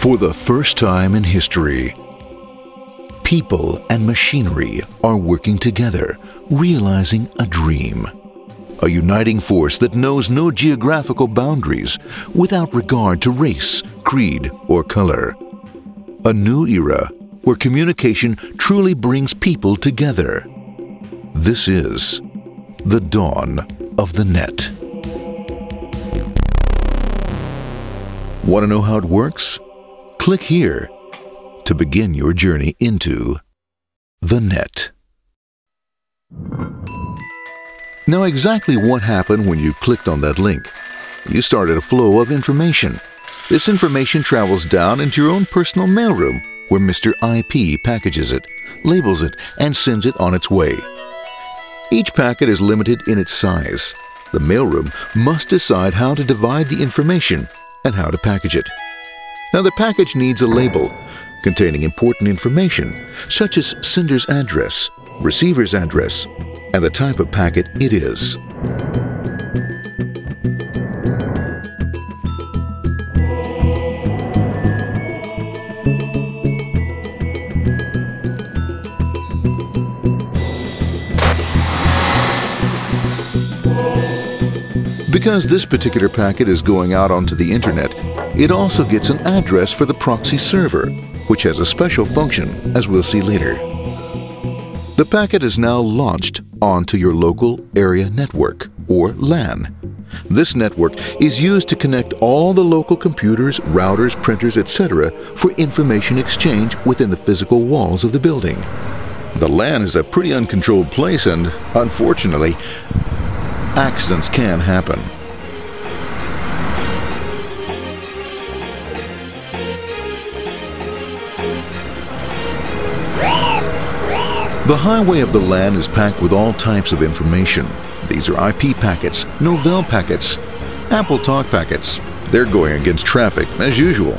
For the first time in history, people and machinery are working together, realizing a dream. A uniting force that knows no geographical boundaries without regard to race, creed, or color. A new era where communication truly brings people together. This is the dawn of the net. Want to know how it works? Click here to begin your journey into the net. Now, exactly what happened when you clicked on that link? You started a flow of information. This information travels down into your own personal mailroom, where Mr. IP packages it, labels it, and sends it on its way. Each packet is limited in its size. The mailroom must decide how to divide the information and how to package it. Now, the package needs a label containing important information, such as sender's address, receiver's address, and the type of packet it is. Because this particular packet is going out onto the internet, it also gets an address for the proxy server, which has a special function, as we'll see later. The packet is now launched onto your local area network, or LAN. This network is used to connect all the local computers, routers, printers, etc. for information exchange within the physical walls of the building. The LAN is a pretty uncontrolled place, and unfortunately, accidents can happen. The highway of the LAN is packed with all types of information. These are IP packets, Novell packets, Apple Talk packets. They're going against traffic, as usual.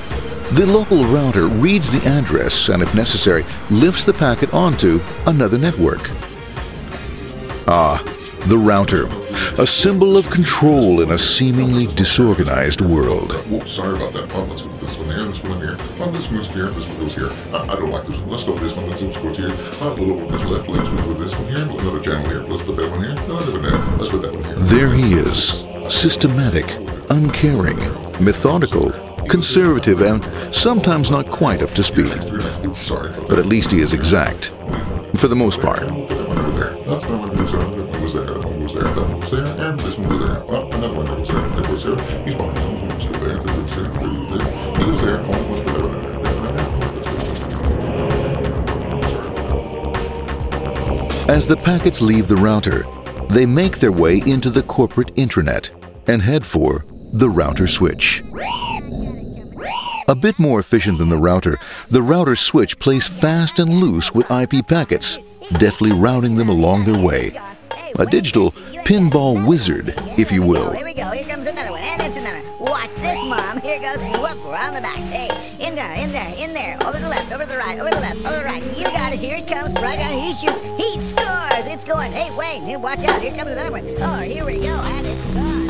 The local router reads the address and, if necessary, lifts the packet onto another network. The router, a symbol of control in a seemingly disorganized world. Whoops, sorry about that. Let's go with this one here, this one here. This moves here, this one goes here. I don't like this one. Let's go with this one. Let's go here. A little bit left. Let's go with this one here. Another channel here. Let's put that one here. Let's put that one here. There he is, systematic, uncaring, methodical, conservative, and sometimes not quite up to speed. Sorry. But at least he is exact, for the most part. That one goes there, that one goes there, that one goes there, and this one goes there. Well, another one goes there, that goes there. He's fine. Let's go there, that goes there, there. He goes there. Let's put that one in there. As the packets leave the router, they make their way into the corporate intranet and head for the router switch. A bit more efficient than the router switch plays fast and loose with IP packets, deftly routing them along their way. A digital pinball wizard, if you will. Here we go, here comes another one, and it's another. Watch this, Mom. Here goes, whoop, we're on the back. Hey, in there, over to the left, over to the right, over to the left, over to the right. You got it, here it comes, right on, he shoots, he scores, it's going. Hey, wait, watch out, here comes another one. Oh, here we go, and it's gone,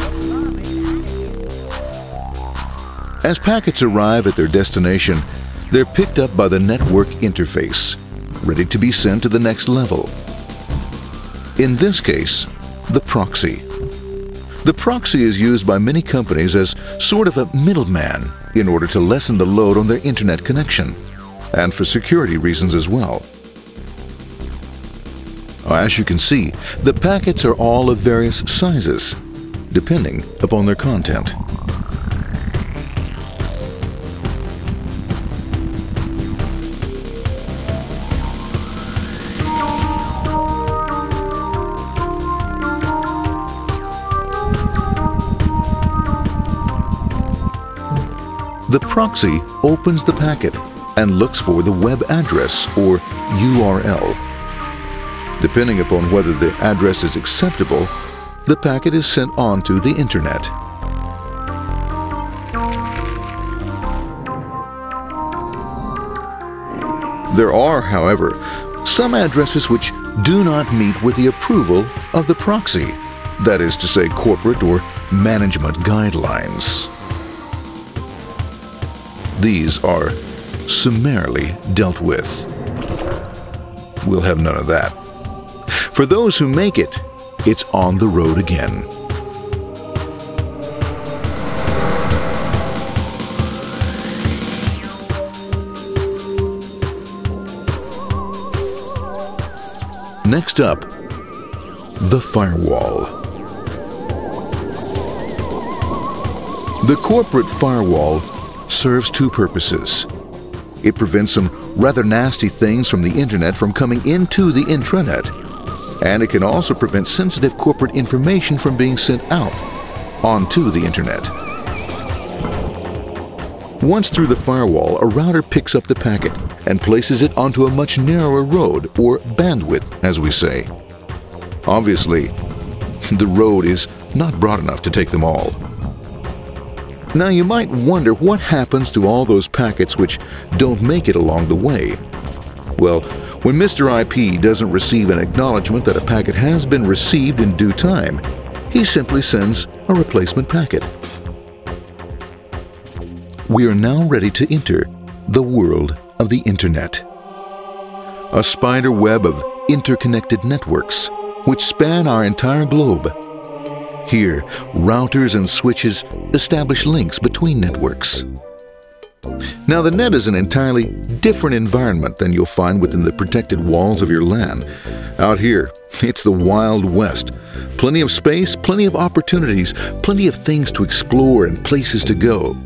As packets arrive at their destination, they're picked up by the network interface, ready to be sent to the next level. In this case, the proxy. The proxy is used by many companies as sort of a middleman in order to lessen the load on their internet connection, and for security reasons as well. As you can see, the packets are all of various sizes, depending upon their content. The proxy opens the packet and looks for the web address, or URL. Depending upon whether the address is acceptable, the packet is sent on to the internet. There are, however, some addresses which do not meet with the approval of the proxy, that is to say, corporate or management guidelines. these are summarily dealt with. We'll have none of that. For those who make it, it's on the road again. Next up, the firewall. The corporate firewall serves two purposes. It prevents some rather nasty things from the internet from coming into the intranet, and it can also prevent sensitive corporate information from being sent out onto the internet. Once through the firewall, a router picks up the packet and places it onto a much narrower road, or bandwidth, as we say. Obviously, the road is not broad enough to take them all. Now you might wonder what happens to all those packets which don't make it along the way. Well, when Mr. IP doesn't receive an acknowledgement that a packet has been received in due time, he simply sends a replacement packet. We are now ready to enter the world of the Internet. A spider web of interconnected networks which span our entire globe. Here, routers and switches establish links between networks. Now, the net is an entirely different environment than you'll find within the protected walls of your LAN. Out here, it's the Wild West. Plenty of space, plenty of opportunities, plenty of things to explore and places to go.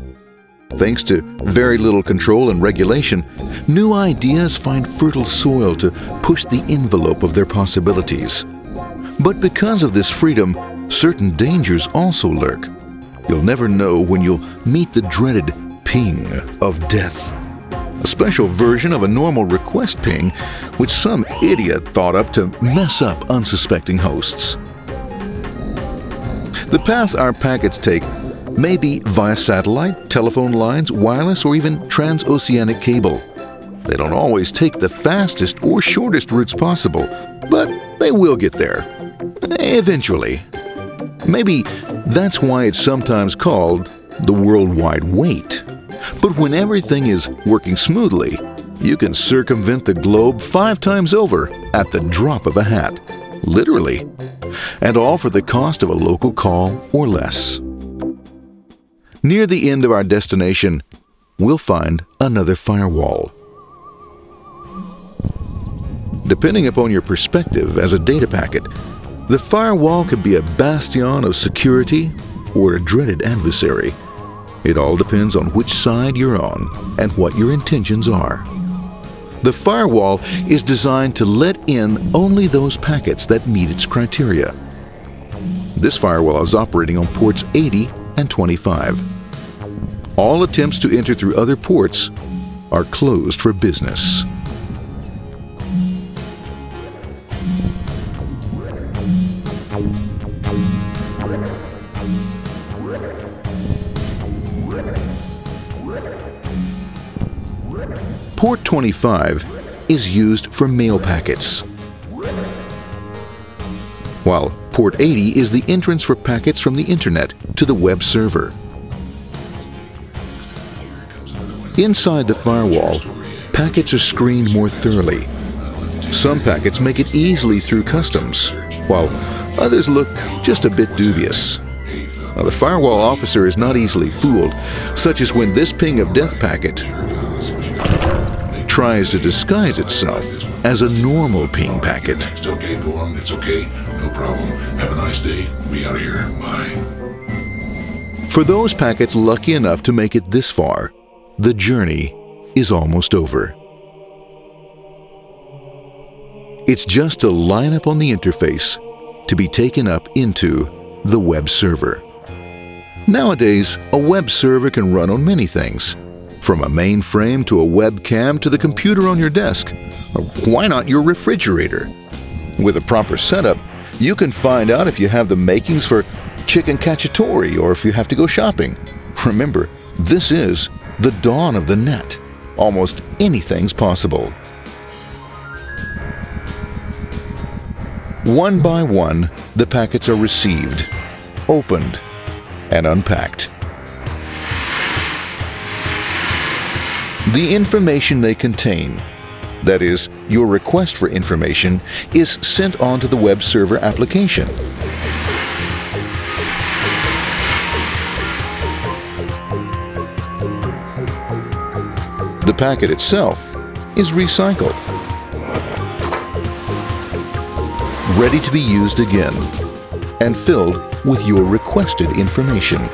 Thanks to very little control and regulation, new ideas find fertile soil to push the envelope of their possibilities. But because of this freedom, certain dangers also lurk. You'll never know when you'll meet the dreaded ping of death. A special version of a normal request ping, which some idiot thought up to mess up unsuspecting hosts. The paths our packets take may be via satellite, telephone lines, wireless, or even transoceanic cable. They don't always take the fastest or shortest routes possible, but they will get there. Eventually. Maybe that's why it's sometimes called the worldwide wait. But when everything is working smoothly, you can circumvent the globe 5 times over at the drop of a hat. Literally. And all for the cost of a local call or less. Near the end of our destination, we'll find another firewall. Depending upon your perspective as a data packet, the firewall could be a bastion of security or a dreaded adversary. It all depends on which side you're on and what your intentions are. The firewall is designed to let in only those packets that meet its criteria. This firewall is operating on ports 80 and 25. All attempts to enter through other ports are closed for business. Port 25 is used for mail packets, while Port 80 is the entrance for packets from the Internet to the web server. Inside the firewall, packets are screened more thoroughly. Some packets make it easily through customs, while others look just a bit dubious. Now, the firewall officer is not easily fooled, such as when this ping of death packet tries to disguise itself as a normal ping packet. It's okay, go on, it's okay, no problem. Have a nice day, be out of here, bye. For those packets lucky enough to make it this far, the journey is almost over. It's just a lineup on the interface to be taken up into the web server. Nowadays, a web server can run on many things, from a mainframe to a webcam to the computer on your desk, or why not your refrigerator? With a proper setup, you can find out if you have the makings for chicken cacciatore or if you have to go shopping. Remember, this is the dawn of the net. Almost anything's possible. One by one, the packets are received, opened, and unpacked. The information they contain, that is, your request for information, is sent on to the web server application. The packet itself is recycled, ready to be used again, and filled with your requested information.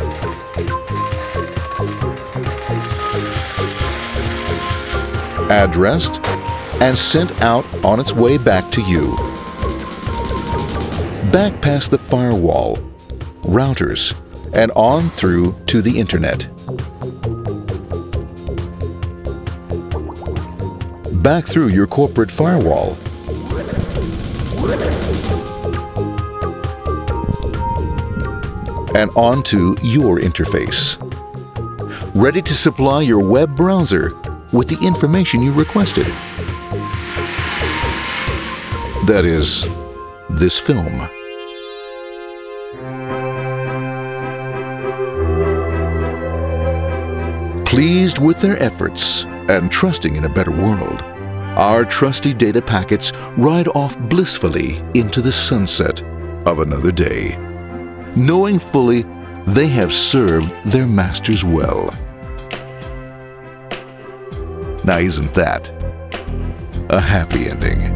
Addressed and sent out on its way back to you. Back past the firewall, routers, and on through to the internet. Back through your corporate firewall. And onto your interface. Ready to supply your web browser with the information you requested. That is, this film. Pleased with their efforts and trusting in a better world, our trusty data packets ride off blissfully into the sunset of another day, knowing fully they have served their masters well. Now, isn't that a happy ending?